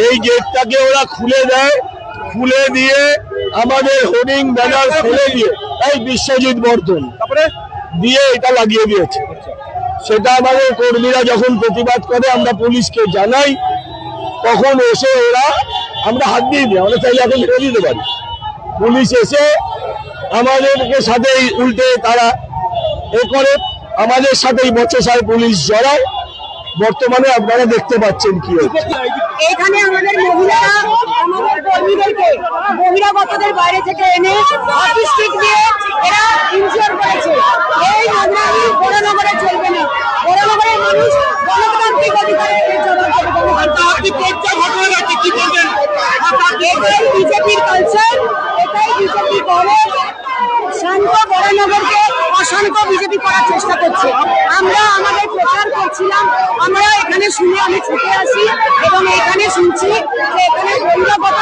এই গেটটাকে ওরা খুলে দেয়, খুলে দিয়ে আমাদের হোর্ডিং ব্যানার ফেলে দিয়ে এই বিশ্বজিৎ বর্ধন দিয়ে এটা লাগিয়ে দিয়েছে। সেটা আমাদের কর্মীরা যখন প্রতিবাদ করে আমরা পুলিশকে জানাই, তখন এসে ওরা আমরা হাত দিয়ে দিই, আমরা চাইলে এখন ফেলে দিতে পারি। পুলিশ এসে আমাদেরকে সাথে উল্টে তারা এ করে, আমাদের সাথেই বচসায় পুলিশ জড়ায়। বর্তমানে আপনারা দেখতে পাচ্ছেন কি হচ্ছে। এখানে আমাদের মহিলারা আমাদের কর্মীদেরকে বহিরাগতদের বাইরে থেকে এনে অফিস স্টিক দিয়ে এরা ইনজিওর করেছে। এই নোংরামি বড়নগরে চলবে না। বড়নগরের মানুষ গণতান্ত্রিক অধিকারের জবাব দেবে। বিজেপির কালচার, এটাই বিজেপি করে। শান্ত বড়নগরকে অশান্ত বিজেপি করার চেষ্টা করছে। আমরা আমাদের প্রচার করছিলাম, আমরা এখানে শুনে আমি ছুটে আসি এবং এখানে শুনছি যে এখানে বহিরাগত